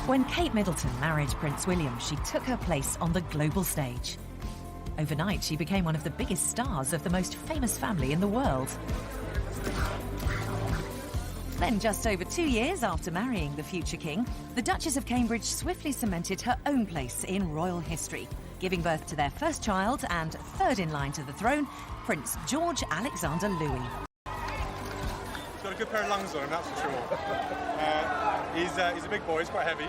When Kate Middleton married Prince William, she took her place on the global stage. Overnight, she became one of the biggest stars of the most famous family in the world. Then, just over 2 years after marrying the future king, the Duchess of Cambridge swiftly cemented her own place in royal history, giving birth to their first child and third in line to the throne, Prince George Alexander Louis. He's got a good pair of lungs on him, that's for sure. He's a big boy, he's quite heavy.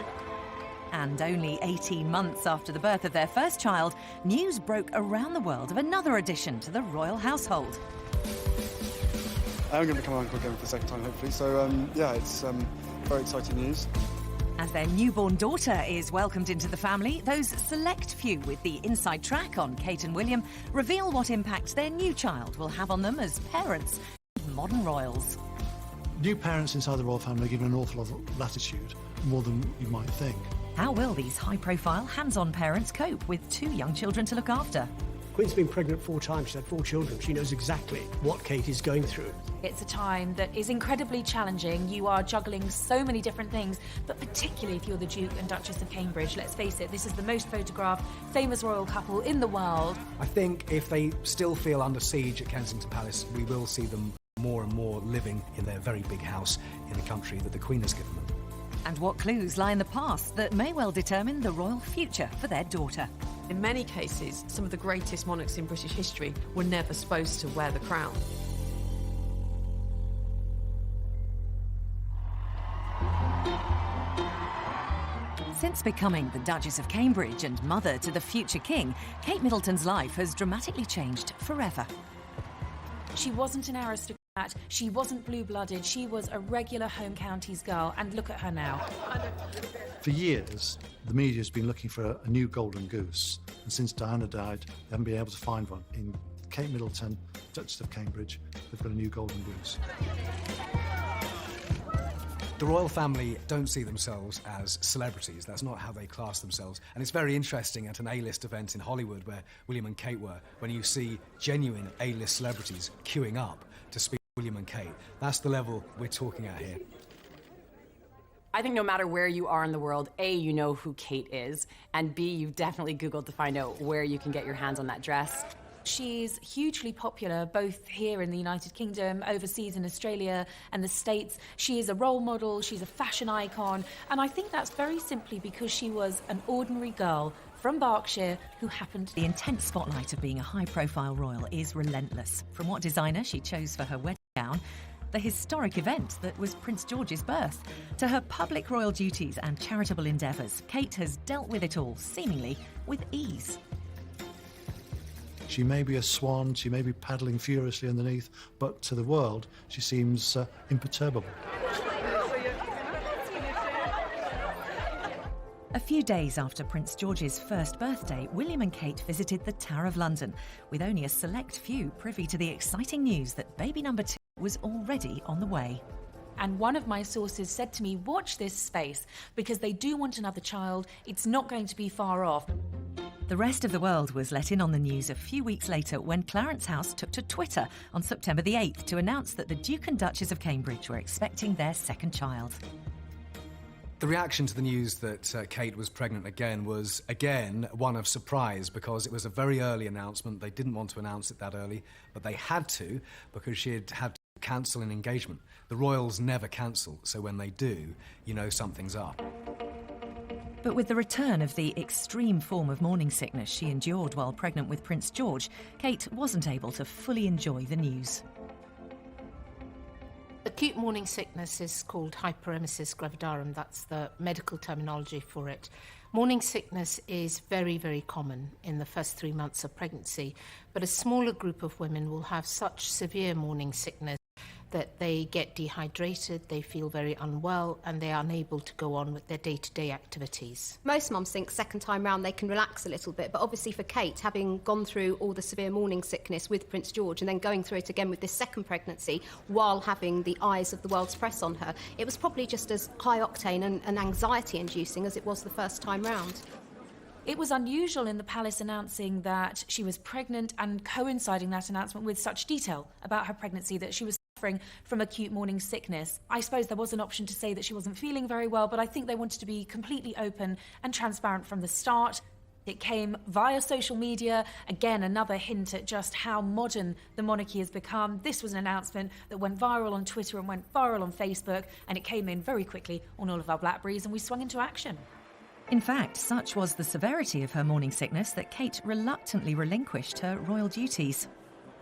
And only 18 months after the birth of their first child, news broke around the world of another addition to the royal household. I'm going to become uncle again for the second time, hopefully. So, yeah, it's very exciting news. As their newborn daughter is welcomed into the family, those select few with the inside track on Kate and William reveal what impact their new child will have on them as parents, modern royals. New parents inside the royal family are given an awful lot of latitude, more than you might think. How will these high-profile, hands-on parents cope with 2 young children to look after? Queen's been pregnant 4 times, she's had 4 children. She knows exactly what Kate is going through. It's a time that is incredibly challenging. You are juggling so many different things, but particularly if you're the Duke and Duchess of Cambridge. Let's face it, this is the most photographed, famous royal couple in the world. I think if they still feel under siege at Kensington Palace, we will see them more and more living in their very big house in the country that the Queen has given them. And what clues lie in the past that may well determine the royal future for their daughter? In many cases, some of the greatest monarchs in British history were never supposed to wear the crown. Since becoming the Duchess of Cambridge and mother to the future king, Kate Middleton's life has dramatically changed forever. She wasn't an aristocrat, she wasn't blue-blooded, she was a regular home counties girl, and look at her now. For years, the media's been looking for a new golden goose, and since Diana died, they haven't been able to find one. In Kate Middleton, Duchess of Cambridge, they've got a new golden goose. The royal family don't see themselves as celebrities. That's not how they class themselves. And it's very interesting at an A-list event in Hollywood where William and Kate were, when you see genuine A-list celebrities queuing up to speak to William and Kate. That's the level we're talking at here. I think no matter where you are in the world, A, you know who Kate is, and B, you've definitely Googled to find out where you can get your hands on that dress. She's hugely popular, both here in the United Kingdom, overseas in Australia and the States. She is a role model, she's a fashion icon, and I think that's very simply because she was an ordinary girl from Berkshire who happened... The intense spotlight of being a high-profile royal is relentless. From what designer she chose for her wedding gown, the historic event that was Prince George's birth, to her public royal duties and charitable endeavours, Kate has dealt with it all, seemingly with ease. She may be a swan, she may be paddling furiously underneath, but to the world, she seems imperturbable. A few days after Prince George's first birthday, William and Kate visited the Tower of London, with only a select few privy to the exciting news that baby number 2 was already on the way. And one of my sources said to me, watch this space, because they do want another child. It's not going to be far off. The rest of the world was let in on the news a few weeks later when Clarence House took to Twitter on September the 8th to announce that the Duke and Duchess of Cambridge were expecting their second child. The reaction to the news that Kate was pregnant again was, again, one of surprise, because it was a very early announcement. They didn't want to announce it that early, but they had to, because she had had to cancel an engagement. The royals never cancel, so when they do, you know something's up. But with the return of the extreme form of morning sickness she endured while pregnant with Prince George, Kate wasn't able to fully enjoy the news. Acute morning sickness is called hyperemesis gravidarum. That's the medical terminology for it. Morning sickness is very, very common in the first 3 months of pregnancy, but a smaller group of women will have such severe morning sickness that they get dehydrated, they feel very unwell, and they are unable to go on with their day-to-day activities. Most mums think second time round they can relax a little bit, but obviously for Kate, having gone through all the severe morning sickness with Prince George and then going through it again with this second pregnancy while having the eyes of the world's press on her, it was probably just as high-octane and anxiety-inducing as it was the first time round. It was unusual in the palace announcing that she was pregnant and coinciding that announcement with such detail about her pregnancy that she was suffering suffering from acute morning sickness. I suppose there was an option to say that she wasn't feeling very well, but I think they wanted to be completely open and transparent from the start. It came via social media, again another hint at just how modern the monarchy has become. This was an announcement that went viral on Twitter and went viral on Facebook, and it came in very quickly on all of our BlackBerries, and we swung into action. In fact, such was the severity of her morning sickness that Kate reluctantly relinquished her royal duties.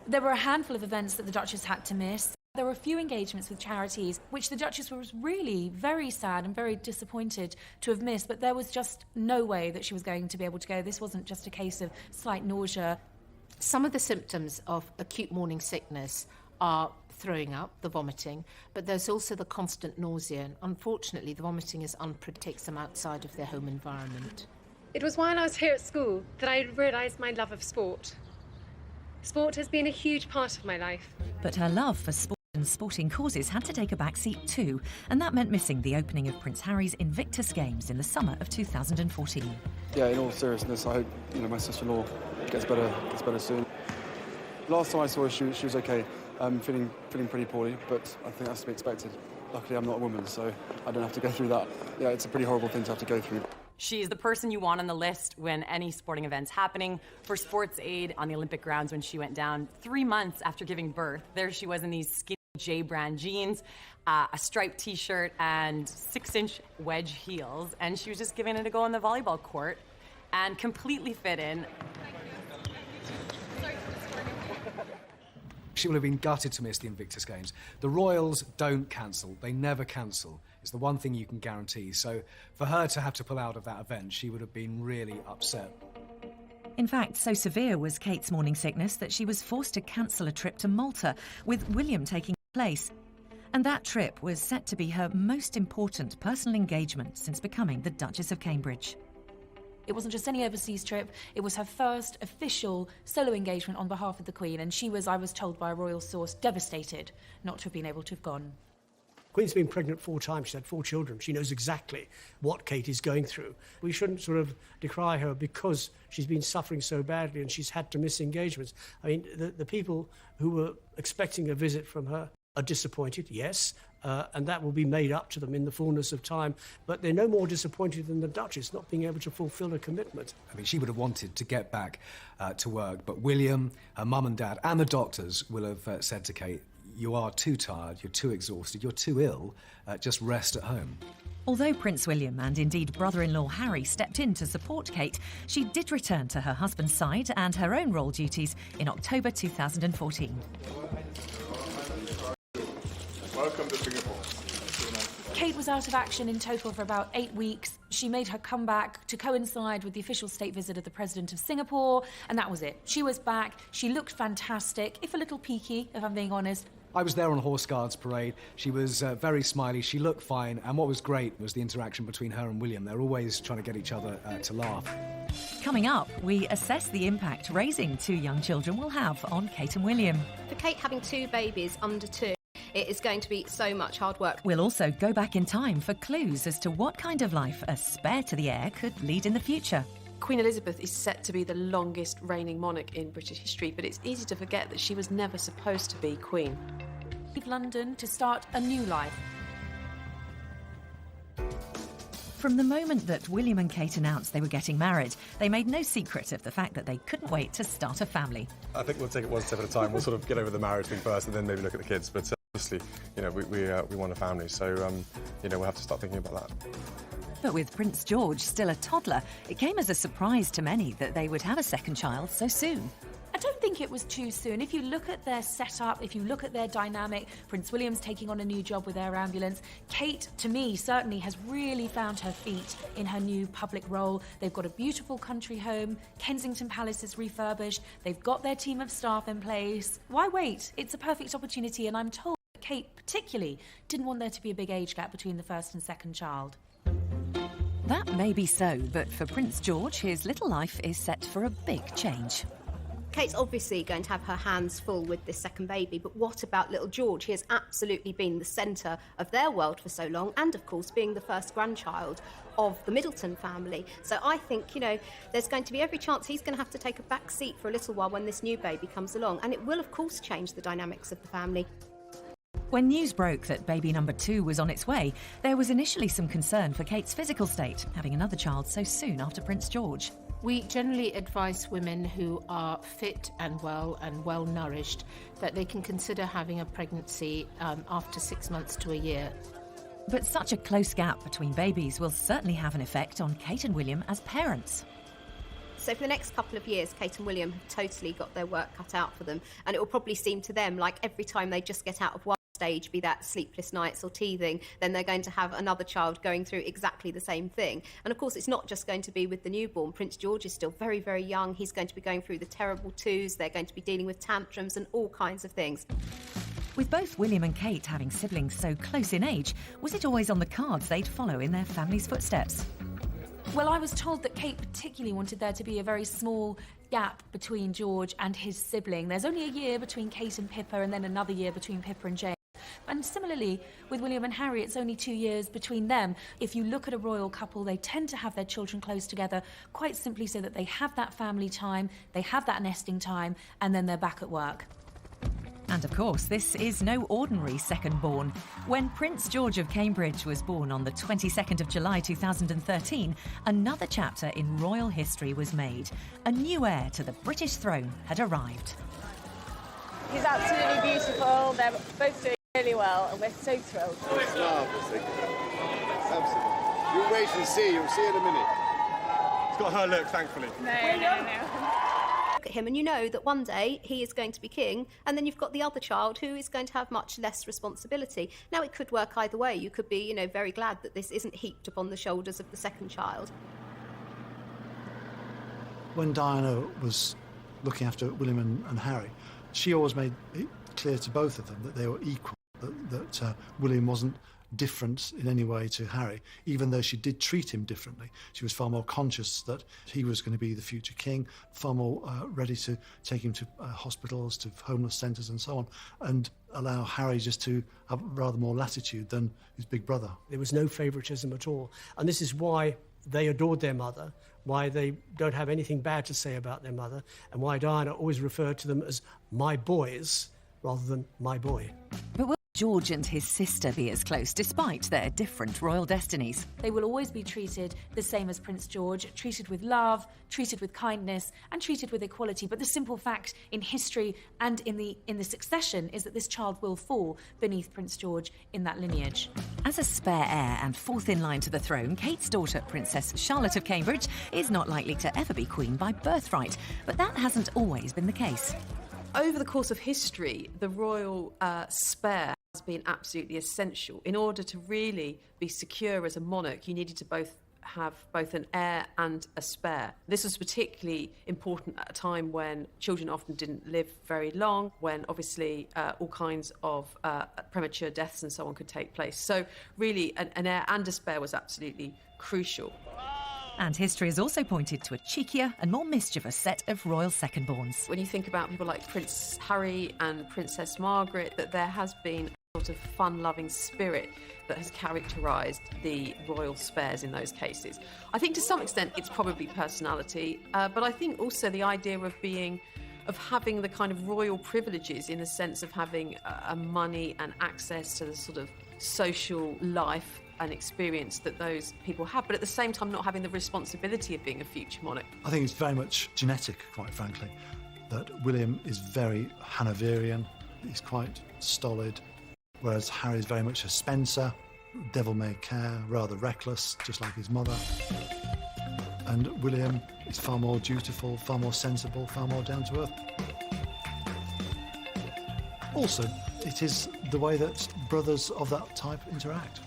There were a handful of events that the Duchess had to miss. There were a few engagements with charities, which the Duchess was really very sad and very disappointed to have missed, but there was just no way that she was going to be able to go. This wasn't just a case of slight nausea. Some of the symptoms of acute morning sickness are throwing up, the vomiting, but there's also the constant nausea. And unfortunately, the vomiting takes them outside of their home environment. It was while I was here at school that I realised my love of sport. Sport has been a huge part of my life. But her love for sport and sporting causes had to take a backseat too, and that meant missing the opening of Prince Harry's Invictus Games in the summer of 2014. Yeah, in all seriousness, I hope my sister-in-law gets better soon. Last time I saw her, she was okay, feeling pretty poorly, but I think that's to be expected. Luckily, I'm not a woman, so I don't have to go through that. Yeah, it's a pretty horrible thing to have to go through. She's the person you want on the list when any sporting event's happening. For sports aid on the Olympic grounds when she went down 3 months after giving birth, there she was in these skinny J-brand jeans, a striped t-shirt and 6-inch wedge heels, and she was just giving it a go on the volleyball court and completely fit in. She will have been gutted to miss the Invictus Games. The royals don't cancel. They never cancel. It's the one thing you can guarantee. So for her to have to pull out of that event, she would have been really upset. In fact, so severe was Kate's morning sickness that she was forced to cancel a trip to Malta, with William taking place. And that trip was set to be her most important personal engagement since becoming the Duchess of Cambridge. It wasn't just any overseas trip, it was her first official solo engagement on behalf of the Queen, and she was, I was told by a royal source, devastated not to have been able to have gone. Queen's been pregnant 4 times. She's had 4 children. She knows exactly what Kate is going through. We shouldn't sort of decry her because she's been suffering so badly and she's had to miss engagements. I mean, the people who were expecting a visit from her are disappointed, yes, and that will be made up to them in the fullness of time. But they're no more disappointed than the Duchess not being able to fulfil her commitment. I mean, she would have wanted to get back to work, but William, her mum and dad, and the doctors will have said to Kate, you are too tired, you're too exhausted, you're too ill, just rest at home. Although Prince William and indeed brother-in-law Harry stepped in to support Kate, she did return to her husband's side and her own royal duties in October 2014. Welcome to Singapore. Kate was out of action in total for about 8 weeks. She made her comeback to coincide with the official state visit of the President of Singapore, and that was it. She was back. She looked fantastic, if a little peaky, if I'm being honest. I was there on Horse Guards Parade. She was very smiley. She looked fine. And what was great was the interaction between her and William. They're always trying to get each other to laugh. Coming up, we assess the impact raising 2 young children will have on Kate and William. For Kate having 2 babies under 2, it is going to be so much hard work. We'll also go back in time for clues as to what kind of life a spare to the heir could lead in the future. Queen Elizabeth is set to be the longest reigning monarch in British history, but it's easy to forget that she was never supposed to be Queen. Leave London to start a new life. From the moment that William and Kate announced they were getting married, they made no secret of the fact that they couldn't wait to start a family. I think we'll take it one step at a time. We'll sort of get over the marriage thing first and then maybe look at the kids. But obviously, we want a family, so we'll have to start thinking about that. But with Prince George still a toddler, it came as a surprise to many that they would have a second child so soon. I don't think it was too soon. If you look at their setup, if you look at their dynamic, Prince William's taking on a new job with Air Ambulance. Kate, to me, certainly has really found her feet in her new public role. They've got a beautiful country home. Kensington Palace is refurbished. They've got their team of staff in place. Why wait? It's a perfect opportunity, and I'm told that Kate particularly didn't want there to be a big age gap between the first and second child. That may be so, but for Prince George, his little life is set for a big change. Kate's obviously going to have her hands full with this second baby, but what about little George? He has absolutely been the centre of their world for so long, and of course being the first grandchild of the Middleton family. So I think, there's going to be every chance he's going to have to take a back seat for a little while when this new baby comes along, and it will of course change the dynamics of the family. When news broke that baby number 2 was on its way, there was initially some concern for Kate's physical state, having another child so soon after Prince George. We generally advise women who are fit and well nourished that they can consider having a pregnancy after 6 months to a year. But such a close gap between babies will certainly have an effect on Kate and William as parents. So for the next couple of years, Kate and William have totally got their work cut out for them, and it will probably seem to them like every time they just get out of one stage, be that sleepless nights or teething, then they're going to have another child going through exactly the same thing. And of course, it's not just going to be with the newborn. Prince George is still very, very young. He's going to be going through the terrible twos. They're going to be dealing with tantrums and all kinds of things. With both William and Kate having siblings so close in age, was it always on the cards they'd follow in their family's footsteps? Well, I was told that Kate particularly wanted there to be a very small gap between George and his sibling. There's only a year between Kate and Pippa, and then another year between Pippa and James. And similarly, with William and Harry, it's only 2 years between them. If you look at a royal couple, they tend to have their children close together, quite simply so that they have that family time, they have that nesting time, and then they're back at work. And of course, this is no ordinary second-born. When Prince George of Cambridge was born on the 22nd of July 2013, another chapter in royal history was made. A new heir to the British throne had arrived. He's absolutely beautiful. They're both doing really well, and we're so thrilled. Oh, it's marvellous. Absolutely. You'll wait and see. You'll see in a minute. It's got her look, thankfully. No. Look at him and you know that one day he is going to be king, and then you've got the other child who is going to have much less responsibility. Now, it could work either way. You could be, very glad that this isn't heaped upon the shoulders of the second child. When Diana was looking after William and Harry, she always made it clear to both of them that they were equal, that William wasn't different in any way to Harry, even though she did treat him differently. She was far more conscious that he was going to be the future king, far more ready to take him to hospitals, to homeless centres and so on, and allow Harry just to have rather more latitude than his big brother. There was no favouritism at all. And this is why they adored their mother, why they don't have anything bad to say about their mother, and why Diana always referred to them as my boys rather than my boy. But will George and his sister be as close despite their different royal destinies? They will always be treated the same as Prince George, treated with love, treated with kindness, and treated with equality. But the simple fact in history and in the succession is that this child will fall beneath Prince George in that lineage. As a spare heir and fourth in line to the throne, Kate's daughter, Princess Charlotte of Cambridge, is not likely to ever be queen by birthright. But that hasn't always been the case. Over the course of history, the royal spare has been absolutely essential. In order to really be secure as a monarch, you needed to have both an heir and a spare. This was particularly important at a time when children often didn't live very long, when obviously all kinds of premature deaths and so on could take place. So really, an heir and a spare was absolutely crucial. And history has also pointed to a cheekier and more mischievous set of royal second-borns. When you think about people like Prince Harry and Princess Margaret, that there has been a sort of fun-loving spirit that has characterised the royal spares in those cases. I think to some extent it's probably personality, but I think also the idea of having the kind of royal privileges in the sense of having money and access to the sort of social life and experience that those people have, but at the same time not having the responsibility of being a future monarch. I think it's very much genetic, quite frankly, that William is very Hanoverian, he's quite stolid, whereas Harry is very much a Spencer, devil-may-care, rather reckless, just like his mother. And William is far more dutiful, far more sensible, far more down-to-earth. Also, it is the way that brothers of that type interact.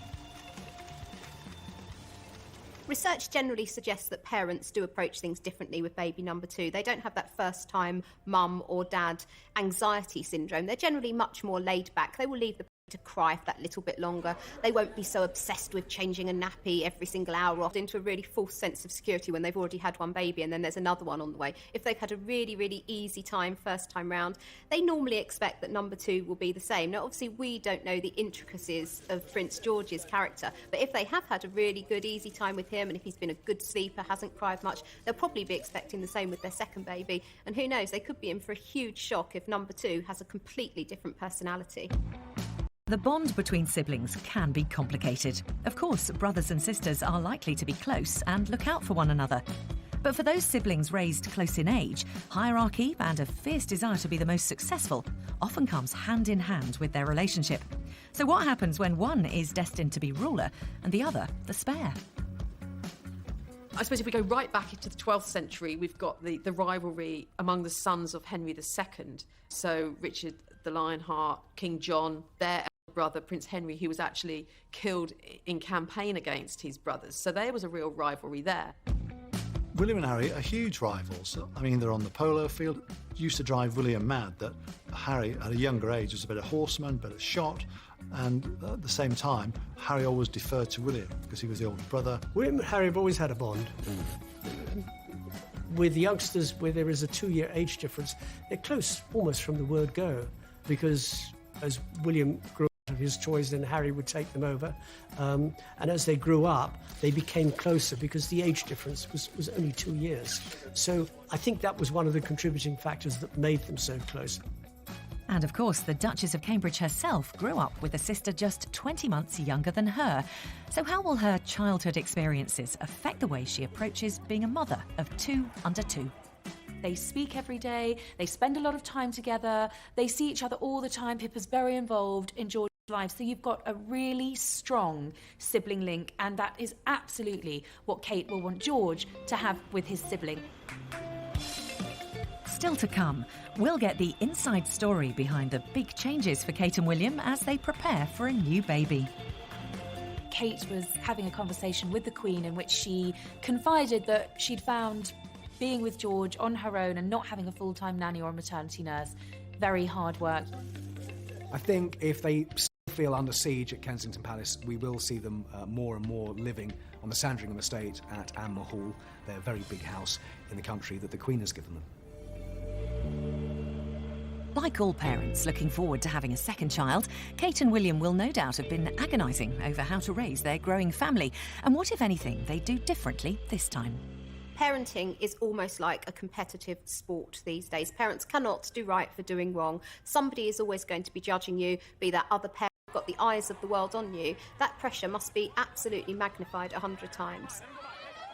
Research generally suggests that parents do approach things differently with baby number 2. They don't have that first-time mum or dad anxiety syndrome. They're generally much more laid back. They will leave the baby to cry for that little bit longer. They won't be so obsessed with changing a nappy every single hour, off into a really false sense of security when they've already had one baby and then there's another one on the way. If they've had a really, really easy time first time round, they normally expect that number 2 will be the same. Now, obviously, we don't know the intricacies of Prince George's character, but if they have had a really good, easy time with him, and if he's been a good sleeper, hasn't cried much, they'll probably be expecting the same with their second baby. And who knows, they could be in for a huge shock if number 2 has a completely different personality. The bond between siblings can be complicated. Of course, brothers and sisters are likely to be close and look out for one another. But for those siblings raised close in age, hierarchy and a fierce desire to be the most successful often comes hand in hand with their relationship. So what happens when one is destined to be ruler and the other the spare? I suppose if we go right back into the 12th century, we've got the rivalry among the sons of Henry II. So Richard the Lionheart, King John, their elder brother, Prince Henry, who was actually killed in campaign against his brothers. So there was a real rivalry there. William and Harry are huge rivals. I mean, they're on the polo field. It used to drive William mad that Harry, at a younger age, was a better horseman, better shot, and at the same time, Harry always deferred to William because he was the older brother. William and Harry have always had a bond. With the youngsters, where there is a 2-year age difference, they're close almost from the word go, because as William grew out of his toys, then Harry would take them over. And as they grew up, they became closer because the age difference was only 2 years. So I think that was one of the contributing factors that made them so close. And of course, the Duchess of Cambridge herself grew up with a sister just 20 months younger than her. So how will her childhood experiences affect the way she approaches being a mother of 2 under 2? They speak every day, they spend a lot of time together, they see each other all the time. Pippa's very involved in George's life, so you've got a really strong sibling link, and that is absolutely what Kate will want George to have with his sibling. Still to come, we'll get the inside story behind the big changes for Kate and William as they prepare for a new baby. Kate was having a conversation with the Queen in which she confided that she'd found being with George on her own and not having a full-time nanny or a maternity nurse very hard work. I think if they still feel under siege at Kensington Palace, we will see them more and more living on the Sandringham estate at Anmer Hall, their very big house in the country that the Queen has given them. Like all parents looking forward to having a second child, Kate and William will no doubt have been agonising over how to raise their growing family and what, if anything, they do differently this time. Parenting is almost like a competitive sport these days. Parents cannot do right for doing wrong. Somebody is always going to be judging you, be that other parent, got the eyes of the world on you. That pressure must be absolutely magnified 100 times.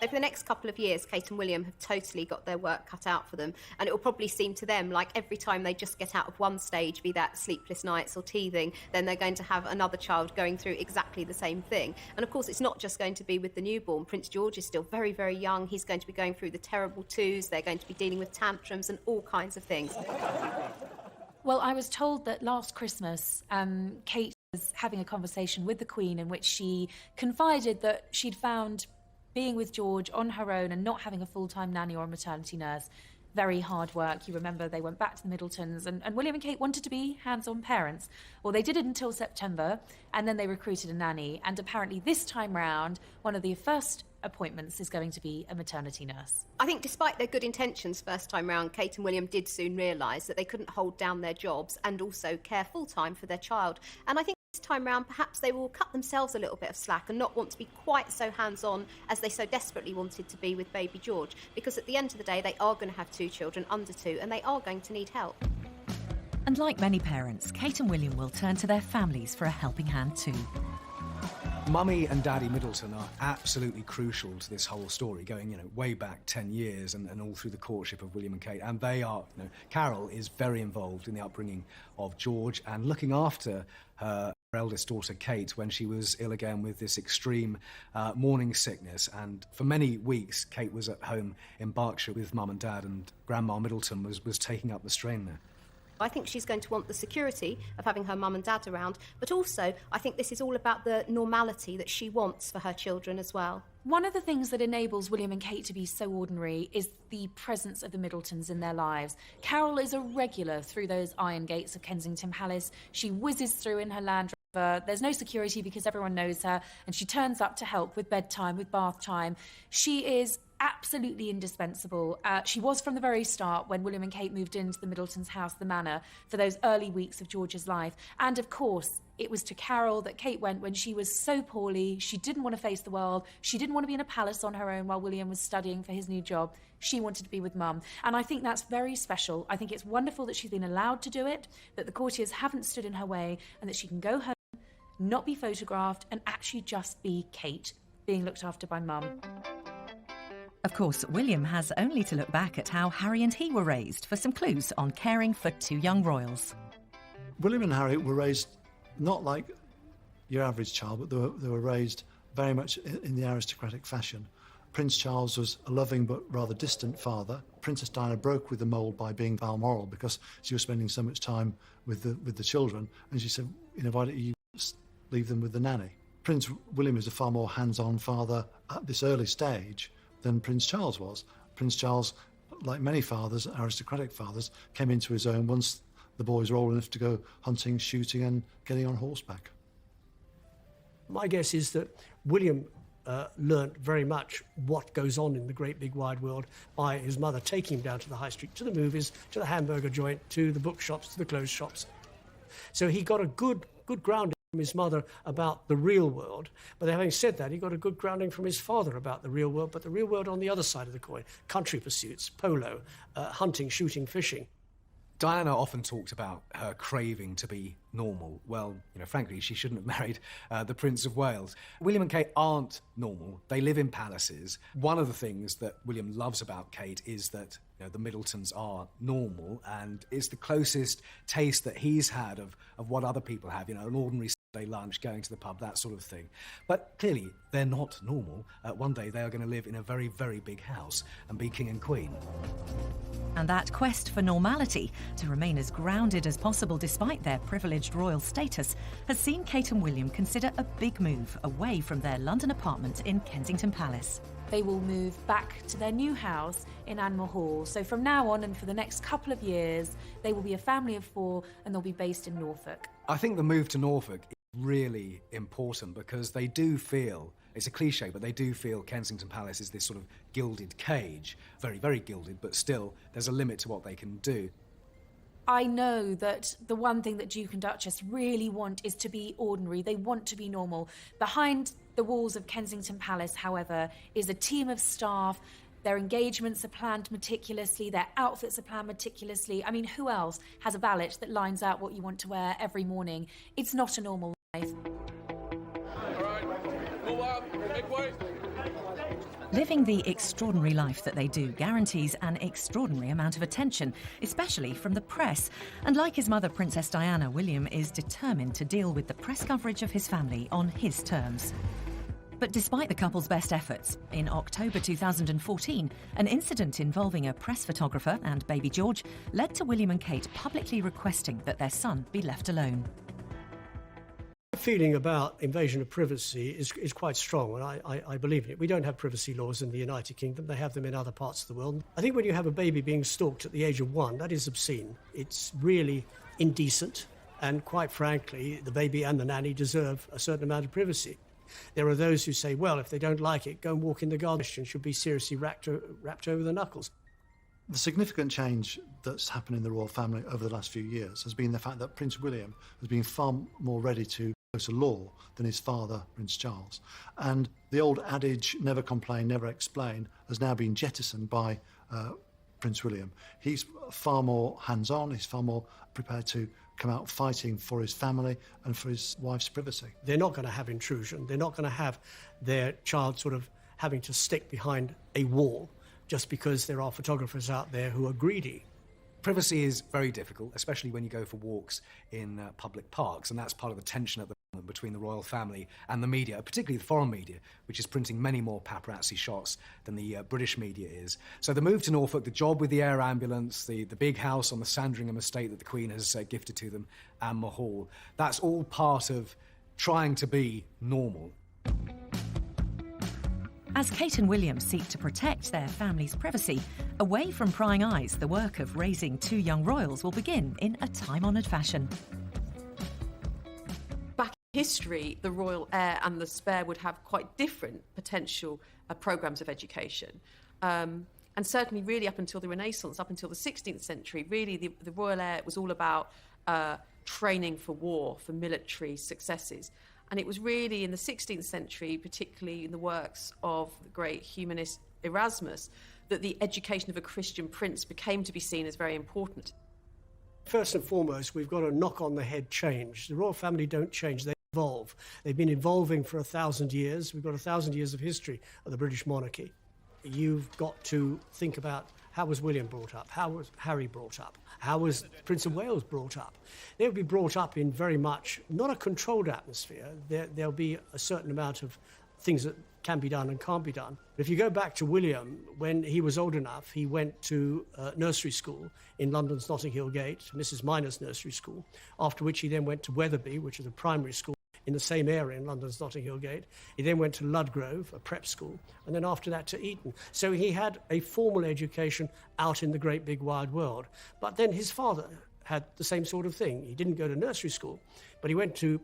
Over the next couple of years, Kate and William have totally got their work cut out for them, and it will probably seem to them like every time they just get out of one stage, be that sleepless nights or teething, then they're going to have another child going through exactly the same thing. And of course, it's not just going to be with the newborn. Prince George is still very, very young. He's going to be going through the terrible twos. They're going to be dealing with tantrums and all kinds of things. Well, I was told that last Christmas, Kate was having a conversation with the Queen in which she confided that she'd found being with George on her own and not having a full-time nanny or a maternity nurse very hard work. You remember they went back to the Middletons and William and Kate wanted to be hands-on parents. Well, they did it until September, and then they recruited a nanny, and apparently this time round, one of the first appointments is going to be a maternity nurse. I think despite their good intentions first time round, Kate and William did soon realise that they couldn't hold down their jobs and also care full-time for their child. And I think this time round, perhaps they will cut themselves a little bit of slack and not want to be quite so hands-on as they so desperately wanted to be with baby George, because at the end of the day, they are going to have 2 children under 2 and they are going to need help. And like many parents, Kate and William will turn to their families for a helping hand too. Mummy and Daddy Middleton are absolutely crucial to this whole story, going, way back 10 years and all through the courtship of William and Kate. And they are, Carol is very involved in the upbringing of George and looking after her eldest daughter, Kate, when she was ill again with this extreme morning sickness. And for many weeks, Kate was at home in Berkshire with Mum and Dad, and Grandma Middleton was taking up the strain there. I think she's going to want the security of having her mum and dad around, but also I think this is all about the normality that she wants for her children as well. One of the things that enables William and Kate to be so ordinary is the presence of the Middletons in their lives. Carol is a regular through those iron gates of Kensington Palace. She whizzes through in her Land Rover. There's no security because everyone knows her, and she turns up to help with bedtime, with bath time. She is absolutely indispensable. She was from the very start when William and Kate moved into the Middletons' house, the Manor, for those early weeks of George's life. And of course, it was to Carol that Kate went when she was so poorly. She didn't want to face the world. She didn't want to be in a palace on her own while William was studying for his new job. She wanted to be with Mum. And I think that's very special. I think it's wonderful that she's been allowed to do it, that the courtiers haven't stood in her way, and that she can go home not be photographed, and actually just be Kate, being looked after by Mum. Of course, William has only to look back at how Harry and he were raised for some clues on caring for two young royals. William and Harry were raised not like your average child, but they were raised very much in the aristocratic fashion. Prince Charles was a loving but rather distant father. Princess Diana broke with the mould by being Balmoral because she was spending so much time with the children, and she said, why don't you leave them with the nanny? Prince William is a far more hands-on father at this early stage than Prince Charles was. Prince Charles, like many fathers, aristocratic fathers, came into his own once the boys were old enough to go hunting, shooting and getting on horseback. My guess is that William learnt very much what goes on in the great big wide world by his mother taking him down to the high street, to the movies, to the hamburger joint, to the bookshops, to the clothes shops. So he got a good grounding from his mother about the real world. But having said that, he got a good grounding from his father about the real world, but the real world on the other side of the coin. Country pursuits, polo, hunting, shooting, fishing. Diana often talked about her craving to be normal. Well, frankly, she shouldn't have married the Prince of Wales. William and Kate aren't normal. They live in palaces. One of the things that William loves about Kate is that the Middletons are normal, and it's the closest taste that he's had of what other people have, an ordinary Sunday lunch, going to the pub, that sort of thing. But clearly, they're not normal. One day they are going to live in a very, very big house and be king and queen. And that quest for normality, to remain as grounded as possible despite their privileged royal status, has seen Kate and William consider a big move away from their London apartment in Kensington Palace. They will move back to their new house in Anmore Hall. So from now on and for the next couple of years, they will be a family of 4 and they'll be based in Norfolk. I think the move to Norfolk is really important because they do feel, it's a cliche, but they do feel Kensington Palace is this sort of gilded cage. Very, very gilded, but still, there's a limit to what they can do. I know that the one thing that Duke and Duchess really want is to be ordinary. They want to be normal. Behind the walls of Kensington Palace, however, is a team of staff. Their engagements are planned meticulously. Their outfits are planned meticulously. I mean, who else has a valet that lines out what you want to wear every morning? It's not a normal life. All right, move up, make way. Living the extraordinary life that they do guarantees an extraordinary amount of attention, especially from the press. And like his mother, Princess Diana, William is determined to deal with the press coverage of his family on his terms. But despite the couple's best efforts, in October 2014, an incident involving a press photographer and baby George led to William and Kate publicly requesting that their son be left alone. The feeling about invasion of privacy is quite strong, and I believe in it. We don't have privacy laws in the United Kingdom. They have them in other parts of the world. I think when you have a baby being stalked at the age of 1, that is obscene. It's really indecent, and quite frankly, the baby and the nanny deserve a certain amount of privacy. There are those who say, well, if they don't like it, go and walk in the garden and should be seriously wrapped over the knuckles. The significant change that's happened in the royal family over the last few years has been the fact that Prince William has been far more ready to go to law than his father, Prince Charles. And the old adage, never complain, never explain, has now been jettisoned by Prince William. He's far more hands-on, he's far more prepared to come out fighting for his family and for his wife's privacy. They're not going to have intrusion. They're not going to have their child sort of having to stick behind a wall just because there are photographers out there who are greedy. Privacy is very difficult, especially when you go for walks in public parks, and that's part of the tension at the moment between the royal family and the media, particularly the foreign media, which is printing many more paparazzi shots than the British media is. So the move to Norfolk, the job with the air ambulance, the big house on the Sandringham estate that the Queen has gifted to them, Anmore Hall, that's all part of trying to be normal. As Kate and William seek to protect their family's privacy, away from prying eyes, the work of raising 2 young royals will begin in a time-honoured fashion. Back in history, the royal heir and the spare would have quite different potential programmes of education. And certainly really up until the Renaissance, up until the 16th century, really the royal heir was all about training for war, for military successes. And it was really in the 16th century, particularly in the works of the great humanist Erasmus, that the education of a Christian prince became to be seen as very important. First and foremost, we've got a knock-on-the-head change. The royal family don't change. They evolve. They've been evolving for 1,000 years. We've got 1,000 years of history of the British monarchy. You've got to think about how was William brought up, how was Harry brought up, how was Prince of Wales brought up. They'll be brought up in very much, not a controlled atmosphere. There'll be a certain amount of things that can be done and can't be done. If you go back to William, when he was old enough, he went to nursery school in London's Notting Hill Gate, Mrs. Minor's nursery school, after which he then went to Wetherby, which is a primary school in the same area in London's Notting Hill Gate. He then went to Ludgrove, a prep school, and then after that to Eton. So he had a formal education out in the great big wide world. But then his father had the same sort of thing. He didn't go to nursery school, but he went to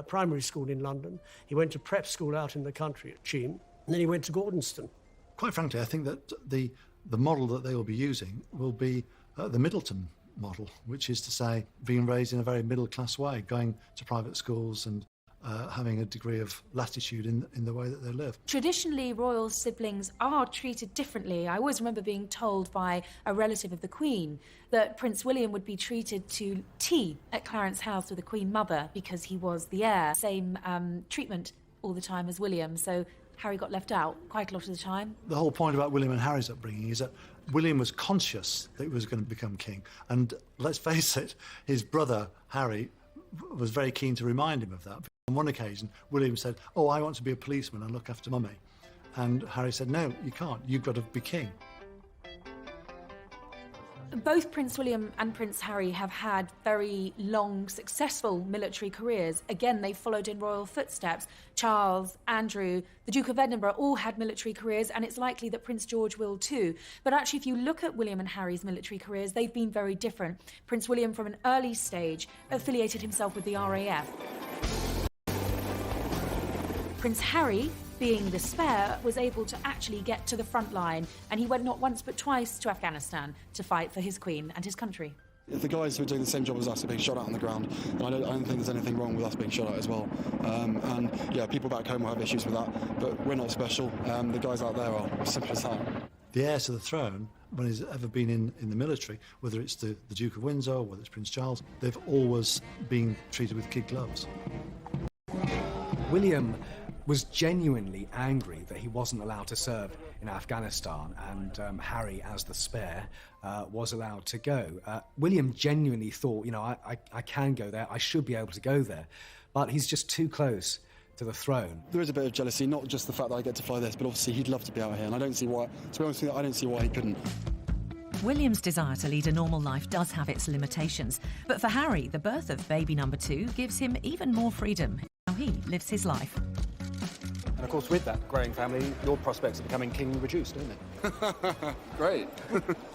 primary school in London. He went to prep school out in the country at Cheam, and then he went to Gordonston. Quite frankly, I think that the model that they will be using will be the Middleton model, which is to say being raised in a very middle-class way, going to private schools and having a degree of latitude in the way that they live. Traditionally, royal siblings are treated differently. I always remember being told by a relative of the Queen that Prince William would be treated to tea at Clarence House with the Queen Mother because he was the heir. Same treatment all the time as William, so Harry got left out quite a lot of the time. The whole point about William and Harry's upbringing is that William was conscious that he was going to become king, and let's face it, his brother Harry was very keen to remind him of that. On one occasion, William said, "Oh, I want to be a policeman and look after Mummy." And Harry said, "No, you can't. You've got to be king." Both Prince William and Prince Harry have had very long, successful military careers. Again, they followed in royal footsteps. Charles, Andrew, the Duke of Edinburgh all had military careers, and it's likely that Prince George will too. But actually, if you look at William and Harry's military careers, they've been very different. Prince William, from an early stage, affiliated himself with the RAF. Prince Harry, being the spare, was able to actually get to the front line, and he went not once but twice to Afghanistan to fight for his queen and his country. If the guys who are doing the same job as us are being shot at on the ground, then I don't think there's anything wrong with us being shot at as well. And yeah, people back home will have issues with that, but we're not special. The guys out there are, as simple as that. The heir to the throne, when he's ever been in the military, whether it's the Duke of Windsor or whether it's Prince Charles, they've always been treated with kid gloves. William was genuinely angry that he wasn't allowed to serve in Afghanistan, and Harry, as the spare, was allowed to go. William genuinely thought, you know, I can go there, I should be able to go there, but he's just too close to the throne. There is a bit of jealousy, not just the fact that I get to fly this, but obviously he'd love to be out here, and I don't see why, to be honest with you, I don't see why he couldn't. William's desire to lead a normal life does have its limitations, but for Harry, the birth of baby number 2 gives him even more freedom in how he lives his life. And of course, with that growing family, your prospects of becoming king reduce, don't they? Great.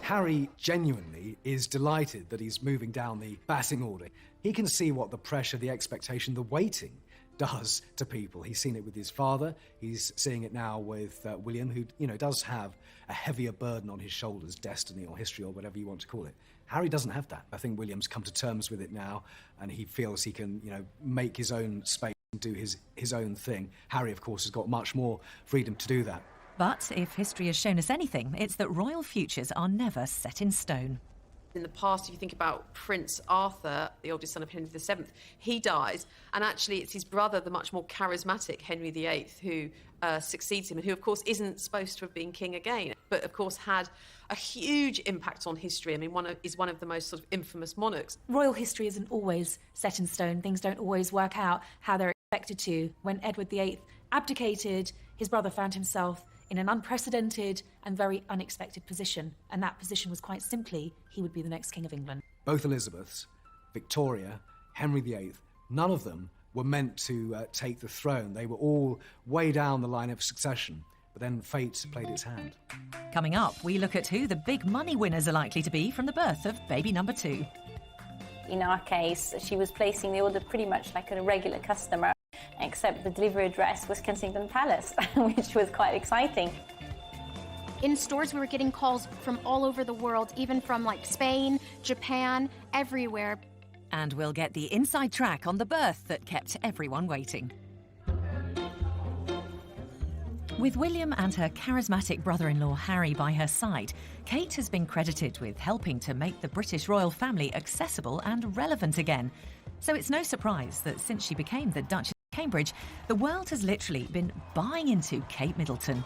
Harry genuinely is delighted that he's moving down the batting order. He can see what the pressure, the expectation, the waiting does to people. He's seen it with his father. He's seeing it now with William, who, you know, does have a heavier burden on his shoulders, destiny or history or whatever you want to call it. Harry doesn't have that. I think William's come to terms with it now, and he feels he can, you know, make his own space and do his own thing. Harry, of course, has got much more freedom to do that. But if history has shown us anything, it's that royal futures are never set in stone. In the past, if you think about Prince Arthur, the oldest son of Henry VII, he dies, and actually it's his brother, the much more charismatic Henry VIII, who succeeds him, and who, of course, isn't supposed to have been king again, but, of course, had a huge impact on history. I mean, is one of the most sort of infamous monarchs. Royal history isn't always set in stone. Things don't always work out how they're expected to. When Edward VIII abdicated, his brother found himself in an unprecedented and very unexpected position, and that position was quite simply he would be the next King of England. Both Elizabeths, Victoria, Henry VIII, none of them were meant to take the throne. They were all way down the line of succession, but then fate played its hand. Coming up, we look at who the big money winners are likely to be from the birth of baby number 2. In our case, she was placing the order pretty much like a regular customer, except the delivery address was Kensington Palace, which was quite exciting. In stores, we were getting calls from all over the world, even from like Spain, Japan, everywhere. And we'll get the inside track on the birth that kept everyone waiting. With William and her charismatic brother-in-law Harry by her side, Kate has been credited with helping to make the British royal family accessible and relevant again. So it's no surprise that since she became the Duchess Cambridge, the world has literally been buying into Kate Middleton.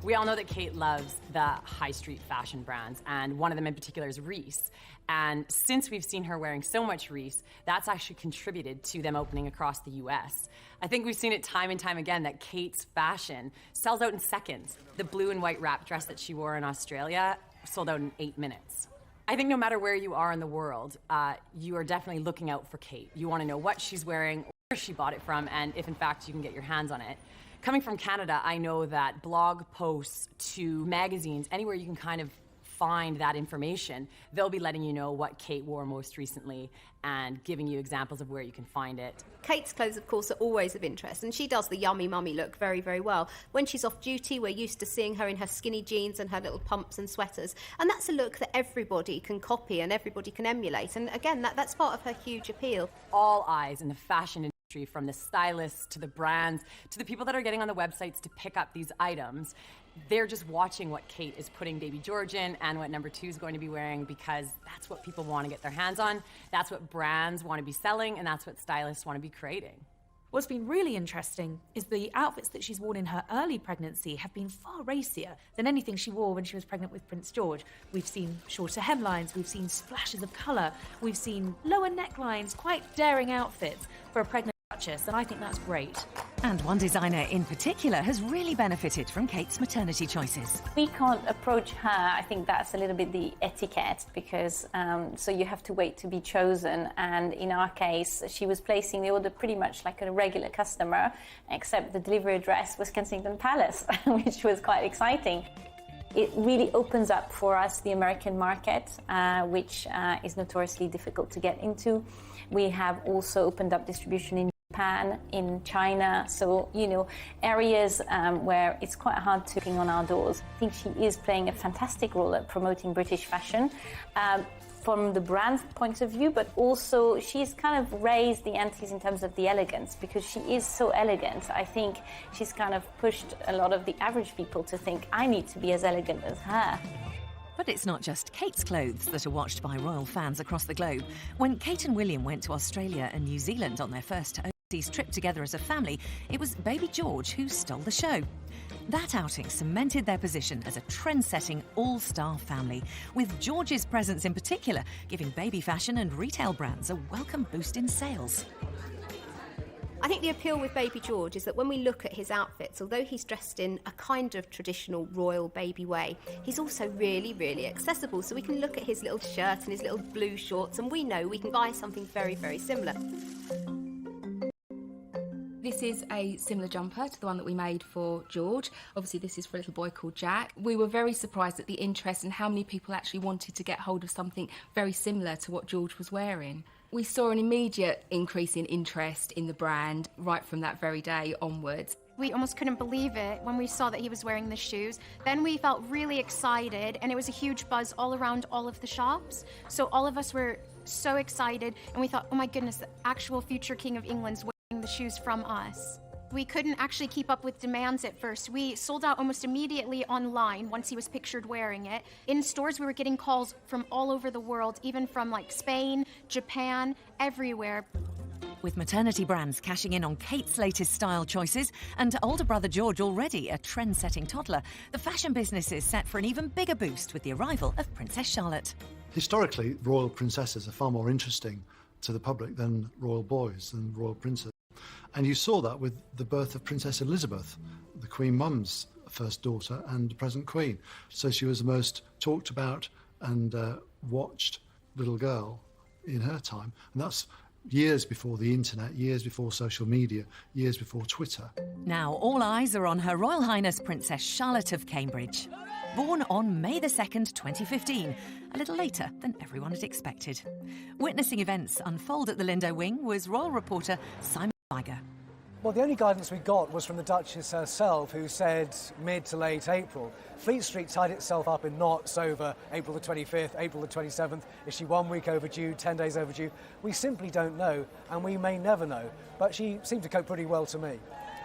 We all know that Kate loves the high street fashion brands, and one of them in particular is Reiss. And since we've seen her wearing so much Reiss, that's actually contributed to them opening across the US. I think we've seen it time and time again that Kate's fashion sells out in seconds. The blue and white wrap dress that she wore in Australia sold out in 8 minutes. I think no matter where you are in the world, you are definitely looking out for Kate. You want to know what she's wearing, where she bought it from, and if in fact you can get your hands on it. Coming from Canada, I know that blog posts to magazines, anywhere you can kind of find that information, they'll be letting you know what Kate wore most recently and giving you examples of where you can find it. Kate's clothes, of course, are always of interest, and she does the yummy mummy look very, very well. When she's off duty, we're used to seeing her in her skinny jeans and her little pumps and sweaters, and that's a look that everybody can copy and everybody can emulate, and again, that's part of her huge appeal. All eyes in the fashion industry, from the stylists to the brands to the people that are getting on the websites to pick up these items, they're just watching what Kate is putting baby George in and what number 2 is going to be wearing, because that's what people want to get their hands on, that's what brands want to be selling, and that's what stylists want to be creating. What's been really interesting is the outfits that she's worn in her early pregnancy have been far racier than anything she wore when she was pregnant with Prince George. We've seen shorter hemlines, we've seen splashes of colour, we've seen lower necklines, quite daring outfits for a pregnant Duchess, and I think that's great. And one designer in particular has really benefited from Kate's maternity choices. We can't approach her. I think that's a little bit the etiquette, because so you have to wait to be chosen, and in our case she was placing the order pretty much like a regular customer, except the delivery address was Kensington Palace, which was quite exciting. It really opens up for us the American market, which is notoriously difficult to get into. We have also opened up distribution in Japan, in China, so, you know, areas where it's quite hard to knock on our doors. I think she is playing a fantastic role at promoting British fashion from the brand point of view, but also she's kind of raised the antes in terms of the elegance, because she is so elegant. I think she's kind of pushed a lot of the average people to think, I need to be as elegant as her. But it's not just Kate's clothes that are watched by royal fans across the globe. When Kate and William went to Australia and New Zealand on their first overseas trip together as a family, it was baby George who stole the show. That outing cemented their position as a trend-setting all-star family, with George's presence in particular giving baby fashion and retail brands a welcome boost in sales. I think the appeal with baby George is that when we look at his outfits, although he's dressed in a kind of traditional royal baby way, he's also really, really accessible. So we can look at his little shirt and his little blue shorts, and we know we can buy something very, very similar. This is a similar jumper to the one that we made for George. Obviously, this is for a little boy called Jack. We were very surprised at the interest and how many people actually wanted to get hold of something very similar to what George was wearing. We saw an immediate increase in interest in the brand right from that very day onwards. We almost couldn't believe it when we saw that he was wearing the shoes. Then we felt really excited, and it was a huge buzz all around all of the shops. So all of us were so excited, and we thought, oh my goodness, the actual future King of England's wearing the shoes from us. We couldn't actually keep up with demands at first. We sold out almost immediately online once he was pictured wearing it. In stores, we were getting calls from all over the world, even from like Spain, Japan, everywhere. With maternity brands cashing in on Kate's latest style choices and older brother George already a trend-setting toddler, the fashion business is set for an even bigger boost with the arrival of Princess Charlotte. Historically, royal princesses are far more interesting to the public than royal boys, than royal princes. And you saw that with the birth of Princess Elizabeth, the Queen Mum's first daughter and present Queen. So she was the most talked about and watched little girl in her time. And that's years before the internet, years before social media, years before Twitter. Now all eyes are on Her Royal Highness Princess Charlotte of Cambridge. Born on May the 2nd, 2015, a little later than everyone had expected. Witnessing events unfold at the Lindo Wing was royal reporter Simon Weiger. Well, the only guidance we got was from the Duchess herself, who said mid to late April. Fleet Street tied itself up in knots over April the 25th, April the 27th. Is she 1 week overdue, 10 days overdue? We simply don't know, and we may never know. But she seemed to cope pretty well to me.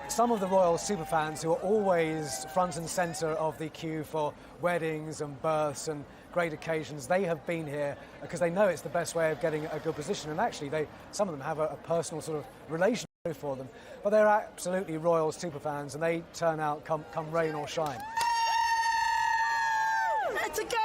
Some of the royal superfans who are always front and centre of the queue for weddings and births and great occasions, they have been here because they know it's the best way of getting a good position. And actually, some of them have a personal sort of relation for them. But they're absolutely royal superfans, and they turn out come rain or shine. It's a go!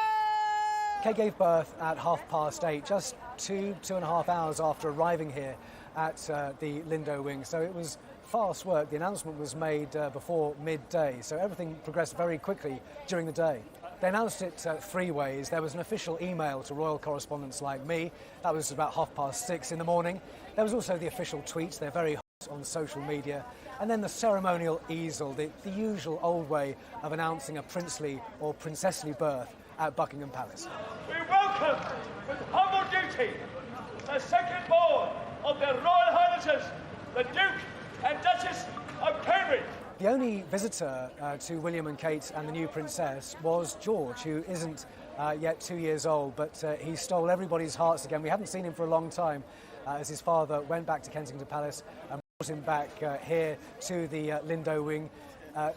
Kate gave birth at 8:30, just 2.5 hours after arriving here at the Lindo wing. So it was fast work. The announcement was made before midday, so everything progressed very quickly during the day. They announced it 3 ways. There was an official email to royal correspondents like me. That was about 6:30 in the morning. There was also the official tweets. They're very hot on social media. And then the ceremonial easel, the usual old way of announcing a princely or princessly birth at Buckingham Palace. We welcome with humble duty the second born of their Royal Highnesses, the Duke and Duchess of Cambridge. The only visitor to William and Kate and the new princess was George, who isn't yet 2 years old, but he stole everybody's hearts again. We haven't seen him for a long time as his father went back to Kensington Palace and brought him back here to the Lindo wing.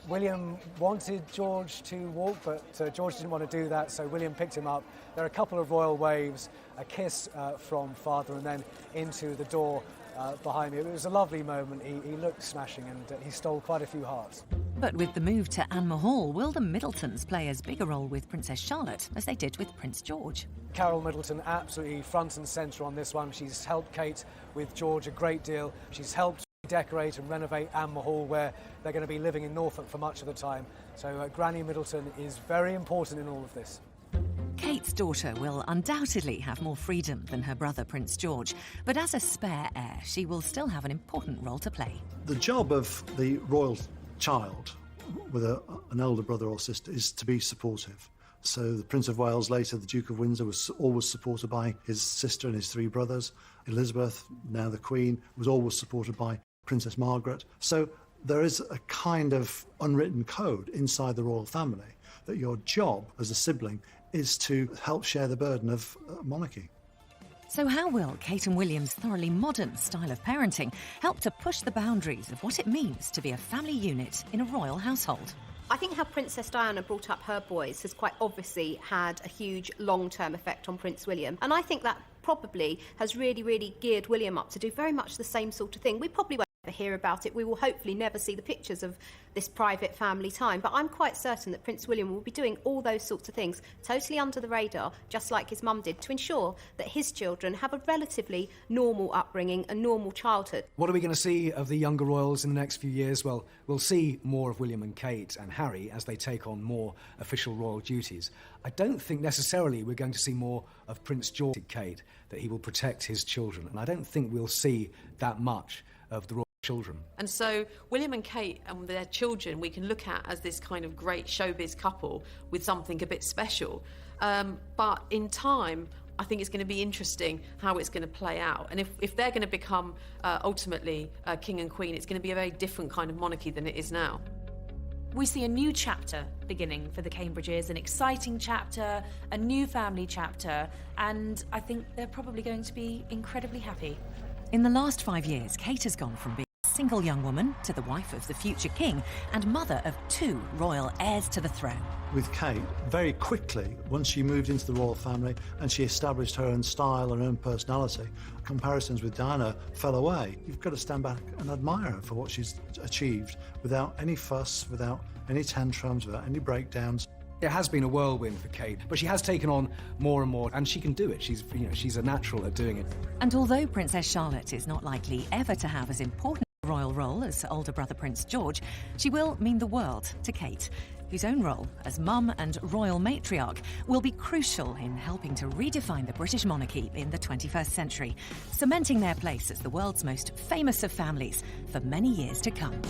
William wanted George to walk, but George didn't want to do that, so William picked him up. There are a couple of royal waves, a kiss from father, and then into the door behind me. It was a lovely moment. He looked smashing, and he stole quite a few hearts. But with the move to Anne Hall, will the Middletons play as big a role with Princess Charlotte as they did with Prince George? Carol Middleton absolutely front and centre on this one. She's helped Kate with George a great deal. She's helped decorate and renovate Anne Hall, where they're going to be living in Norfolk for much of the time. So Granny Middleton is very important in all of this. Kate's daughter will undoubtedly have more freedom than her brother Prince George, but as a spare heir, she will still have an important role to play. The job of the royal child with an elder brother or sister is to be supportive. So the Prince of Wales, later the Duke of Windsor, was always supported by his sister and his 3 brothers. Elizabeth, now the Queen, was always supported by Princess Margaret. So there is a kind of unwritten code inside the royal family that your job as a sibling is to help share the burden of monarchy. So how will Kate and William's thoroughly modern style of parenting help to push the boundaries of what it means to be a family unit in a royal household? I think how Princess Diana brought up her boys has quite obviously had a huge long-term effect on Prince William. And I think that probably has really geared William up to do very much the same sort of thing. We probably won't ever hear about it. We will hopefully never see the pictures of this private family time. But I'm quite certain that Prince William will be doing all those sorts of things totally under the radar, just like his mum did, to ensure that his children have a relatively normal upbringing, a normal childhood. What are we going to see of the younger royals in the next few years? Well, we'll see more of William and Kate and Harry as they take on more official royal duties. I don't think necessarily we're going to see more of Prince George and Kate, that he will protect his children. And I don't think we'll see that much of the royal children. And so William and Kate and their children we can look at as this kind of great showbiz couple with something a bit special. But in time, I think it's going to be interesting how it's going to play out. And if they're going to become ultimately king and queen, it's going to be a very different kind of monarchy than it is now. We see a new chapter beginning for the Cambridges, an exciting chapter, a new family chapter, and I think they're probably going to be incredibly happy. In the last 5 years, Kate has gone from being a single young woman to the wife of the future king and mother of 2 royal heirs to the throne. With Kate, very quickly, once she moved into the royal family and she established her own style and her own personality, comparisons with Diana fell away. You've got to stand back and admire her for what she's achieved without any fuss, without any tantrums, without any breakdowns. It has been a whirlwind for Kate, but she has taken on more and more, and she can do it. She's a natural at doing it. And although Princess Charlotte is not likely ever to have as important a royal role as older brother Prince George, she will mean the world to Kate, whose own role as mum and royal matriarch will be crucial in helping to redefine the British monarchy in the 21st century, cementing their place as the world's most famous of families for many years to come.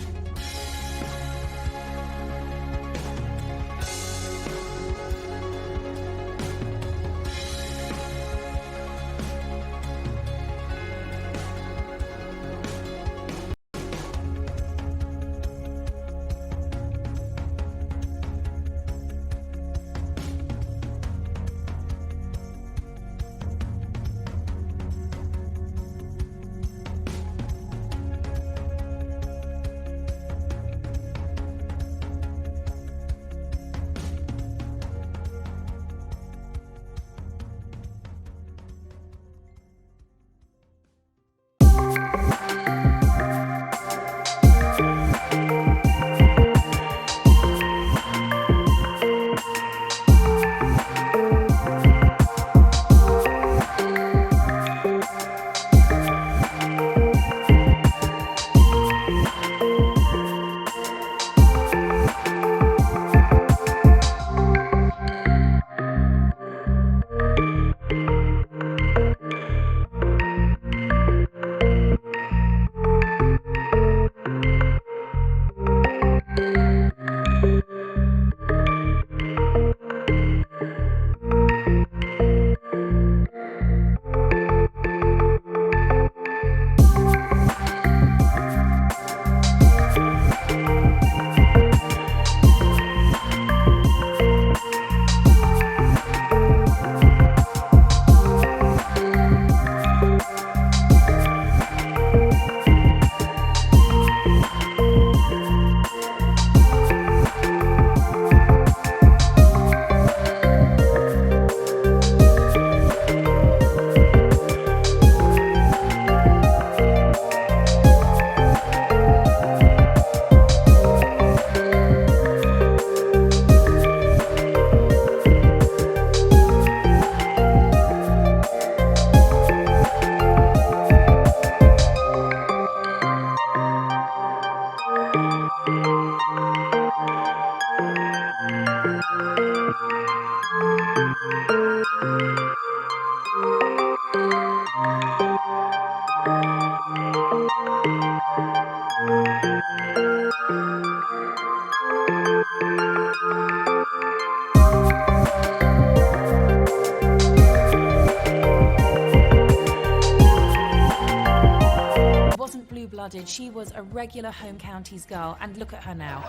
decided she was a regular home counties girl, and look at her now.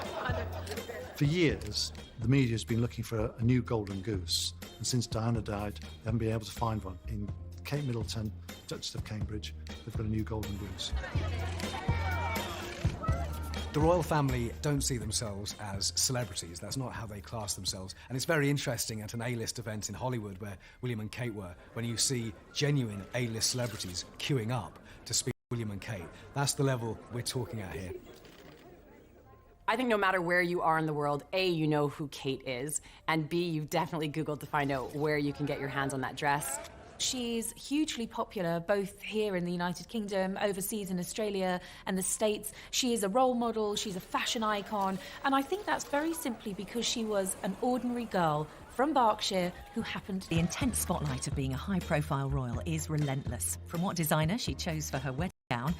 For years, the media has been looking for a new golden goose, and since Diana died, they haven't been able to find one. In Kate Middleton, Duchess of Cambridge, they've got a new golden goose. The royal family don't see themselves as celebrities. That's not how they class themselves. And it's very interesting at an A-list event in Hollywood where William and Kate were, when you see genuine A-list celebrities queuing up to speak to William and Kate. That's the level we're talking at here. I think no matter where you are in the world, A, you know who Kate is, and B, you've definitely Googled to find out where you can get your hands on that dress. She's hugely popular both here in the United Kingdom, overseas in Australia and the States. She is a role model, she's a fashion icon, and I think that's very simply because she was an ordinary girl from Berkshire who happened... The intense spotlight of being a high-profile royal is relentless. From what designer she chose for her wedding gown,